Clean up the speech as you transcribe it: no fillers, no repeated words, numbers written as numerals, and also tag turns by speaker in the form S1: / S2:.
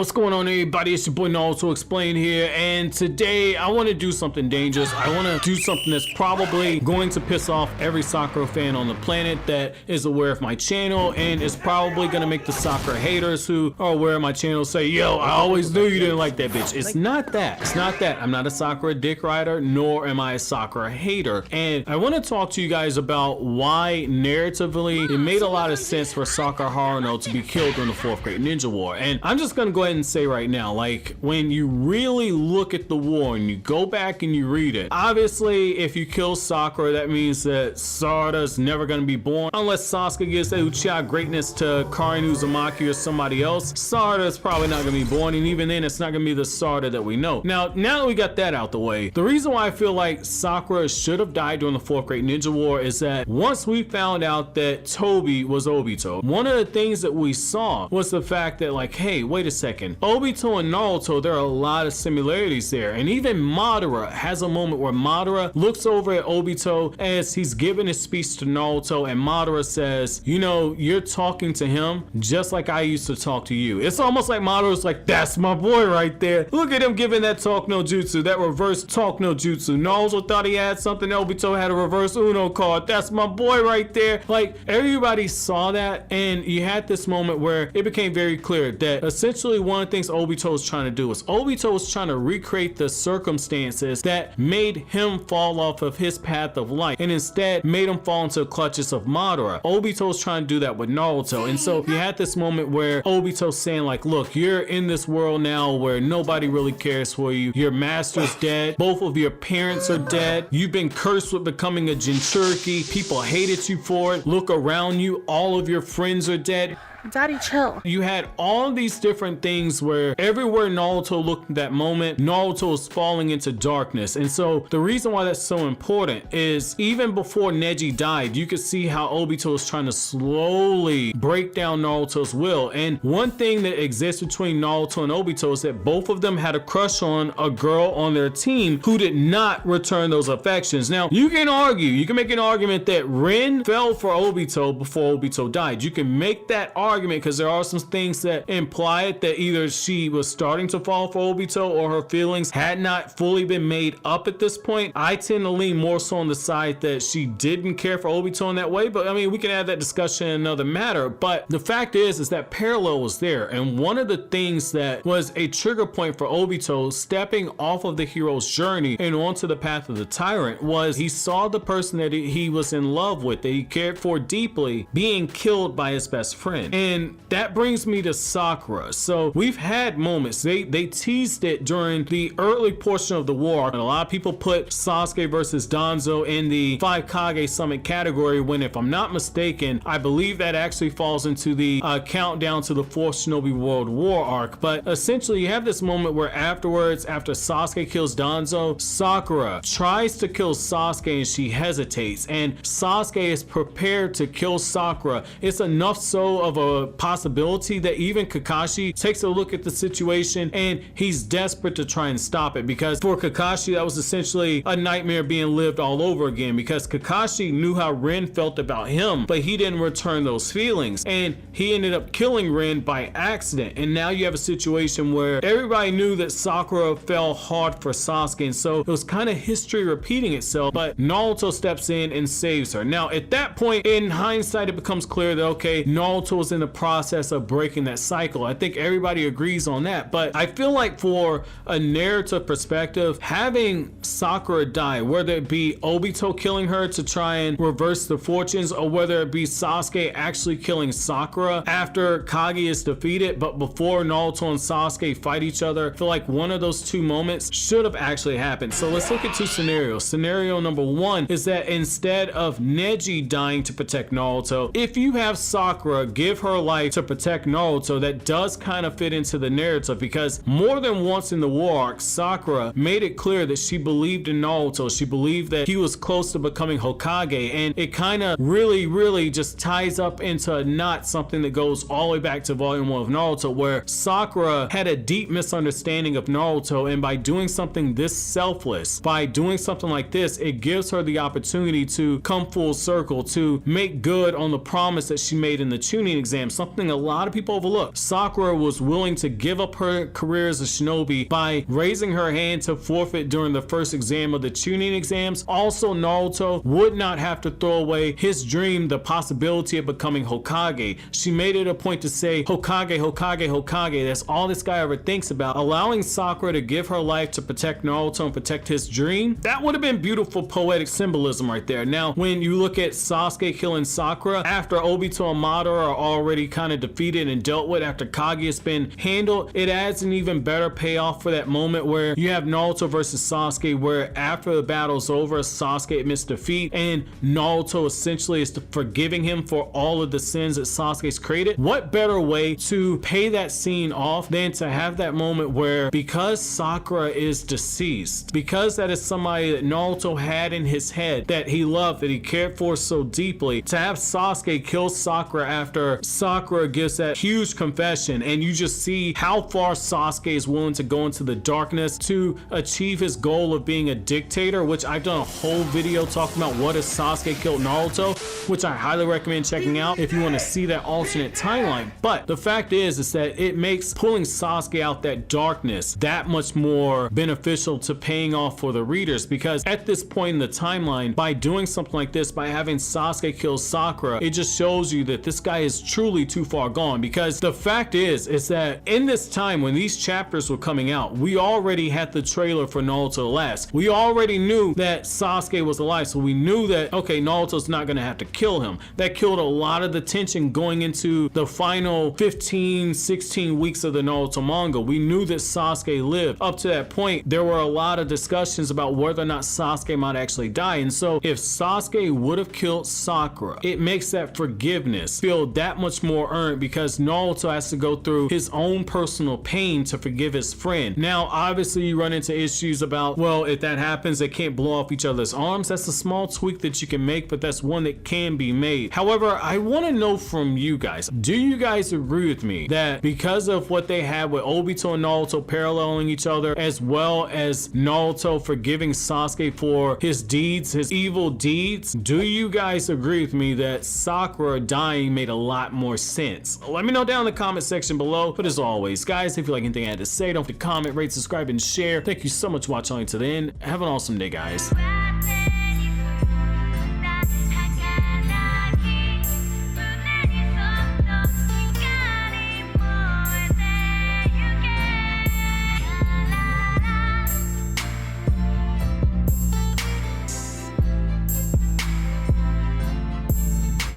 S1: What's going on, everybody? It's your boy Naruto Explain here, and today I want to do something dangerous. I want to do something that's probably going to piss off every Sakura fan on the planet that is aware of my channel, and it's probably going to make the Sakura haters who are aware of my channel say, yo, I always knew you didn't like that bitch. It's not that. It's not that. I'm not a Sakura dick rider, nor am I a Sakura hater. And I want to talk to you guys about why narratively it made a lot of sense for Sakura Haruno to be killed in the 4th Great Ninja War. And I'm just gonna go ahead and say right now, like, when you really look at the war and you go back and you read it, obviously if you kill Sakura, that means that Sarada's never gonna be born unless Sasuke gives the Uchiha greatness to Karin Uzumaki or somebody else. Sarada's probably not gonna be born, and even then it's not gonna be the Sarada that we know. Now that we got that out the way, the reason why I feel like Sakura should have died during the 4th Great Ninja War is that once we found out that Tobi was Obito, one of the things that we saw was the fact that, like, hey, wait a second, Obito and Naruto, there are a lot of similarities there. And even Madara has a moment where Madara looks over at Obito as he's giving his speech to Naruto, and Madara says, you know, you're talking to him just like I used to talk to you. It's almost like Madara's like, that's my boy right there. Look at him giving that talk no jutsu, that reverse talk no jutsu. Naruto thought he had something, Obito had a reverse Uno card. That's my boy right there. Like, everybody saw that, and you had this moment where it became very clear that essentially one of the things Obito was trying to do was Obito was trying to recreate the circumstances that made him fall off of his path of life and instead made him fall into the clutches of Madara. Obito was trying to do that with Naruto, and so you had this moment where Obito's saying, like, look, you're in this world now where nobody really cares for you. Your master's dead. Both of your parents are dead. You've been cursed with becoming a Jinchuriki. People hated you for it. Look around you. All of your friends are dead.
S2: Daddy, chill.
S1: You had all these different things where everywhere Naruto looked at that moment, Naruto was falling into darkness. And so the reason why that's so important is even before Neji died, you could see how Obito was trying to slowly break down Naruto's will. And one thing that exists between Naruto and Obito is that both of them had a crush on a girl on their team who did not return those affections. Now, you can argue, you can make an argument that Rin fell for Obito before Obito died. You can make that argument because there are some things that imply it, that either she was starting to fall for Obito or her feelings had not fully been made up at this point. I tend to lean more so on the side that she didn't care for Obito in that way, but I mean, we can have that discussion in another matter. But the fact is that parallel was there, and one of the things that was a trigger point for Obito stepping off of the hero's journey and onto the path of the tyrant was he saw the person that he was in love with, that he cared for deeply, being killed by his best friend. And that brings me to Sakura. So we've had moments, they teased it during the early portion of the war, and a lot of people put Sasuke versus Danzo in the 5 Kage Summit category, when, if I'm not mistaken, I believe that actually falls into the countdown to the 4th Shinobi World War arc. But essentially you have this moment where afterwards, after Sasuke kills Danzo, Sakura tries to kill Sasuke and she hesitates, and Sasuke is prepared to kill Sakura. It's enough so of a possibility that even Kakashi takes a look at the situation and he's desperate to try and stop it, because for Kakashi that was essentially a nightmare being lived all over again, because Kakashi knew how Rin felt about him, but he didn't return those feelings, and he ended up killing Rin by accident. And now you have a situation where everybody knew that Sakura fell hard for Sasuke, and so it was kind of history repeating itself, but Naruto steps in and saves her. Now at that point, in hindsight, it becomes clear that, okay, Naruto was in the process of breaking that cycle. I think everybody agrees on that, but I feel like for a narrative perspective, having Sakura die, whether it be Obito killing her to try and reverse the fortunes, or whether it be Sasuke actually killing Sakura after Kage is defeated but before Naruto and Sasuke fight each other, I feel like one of those two moments should have actually happened. So let's look at two scenarios. Scenario number one is that instead of Neji dying to protect Naruto, if you have Sakura give her life to protect Naruto, that does kind of fit into the narrative, because more than once in the war arc, Sakura made it clear that she believed in Naruto. She believed that he was close to becoming Hokage, and it kind of really just ties up into a knot, something that goes all the way back to volume 1 of Naruto, where Sakura had a deep misunderstanding of Naruto, and by doing something this selfless, by doing something like this, it gives her the opportunity to come full circle, to make good on the promise that she made in the tuning exam, exam, something a lot of people overlook. Sakura was willing to give up her career as a shinobi by raising her hand to forfeit during the first exam of the Chunin exams. Also, Naruto would not have to throw away his dream, the possibility of becoming Hokage. She made it a point to say, Hokage, Hokage, Hokage. That's all this guy ever thinks about. Allowing Sakura to give her life to protect Naruto and protect his dream, that would have been beautiful poetic symbolism right there. Now, when you look at Sasuke killing Sakura, after Obito and Madara are already kind of defeated and dealt with, after Kage has been handled, it adds an even better payoff for that moment where you have Naruto versus Sasuke, where after the battle's over, Sasuke admits defeat and Naruto essentially is forgiving him for all of the sins that Sasuke's created. What better way to pay that scene off than to have that moment where, because Sakura is deceased, because that is somebody that Naruto had in his head, that he loved, that he cared for so deeply, to have Sasuke kill Sakura after Sakura gives that huge confession, and you just see how far Sasuke is willing to go into the darkness to achieve his goal of being a dictator, which I've done a whole video talking about what if Sasuke killed Naruto, which I highly recommend checking out if you want to see that alternate timeline. But the fact is that it makes pulling Sasuke out that darkness that much more beneficial to paying off for the readers, because at this point in the timeline, by doing something like this, by having Sasuke kill Sakura, it just shows you that this guy is truly too far gone. Because the fact is that in this time when these chapters were coming out, we already had the trailer for Naruto the Last. We already knew that Sasuke was alive, so we knew that, okay, Naruto's not gonna have to kill him. That killed a lot of the tension going into the final 15-16 weeks of the Naruto manga. We knew that Sasuke lived. Up to that point, there were a lot of discussions about whether or not Sasuke might actually die, and so if Sasuke would have killed Sakura, it makes that forgiveness feel that much more earned, because Naruto has to go through his own personal pain to forgive his friend. Now, obviously, you run into issues about, well, if that happens, they can't blow off each other's arms. That's a small tweak that you can make, but that's one that can be made. However, I want to know from you guys, do you guys agree with me that because of what they had with Obito and Naruto paralleling each other, as well as Naruto forgiving Sasuke for his deeds, his evil deeds, do you guys agree with me that Sakura dying made a lot more sense? Let me know down in the comment section below. But as always, guys, if you like anything I had to say, don't forget to comment, rate, subscribe, and share. Thank you so much for watching to the end. Have an awesome day, guys.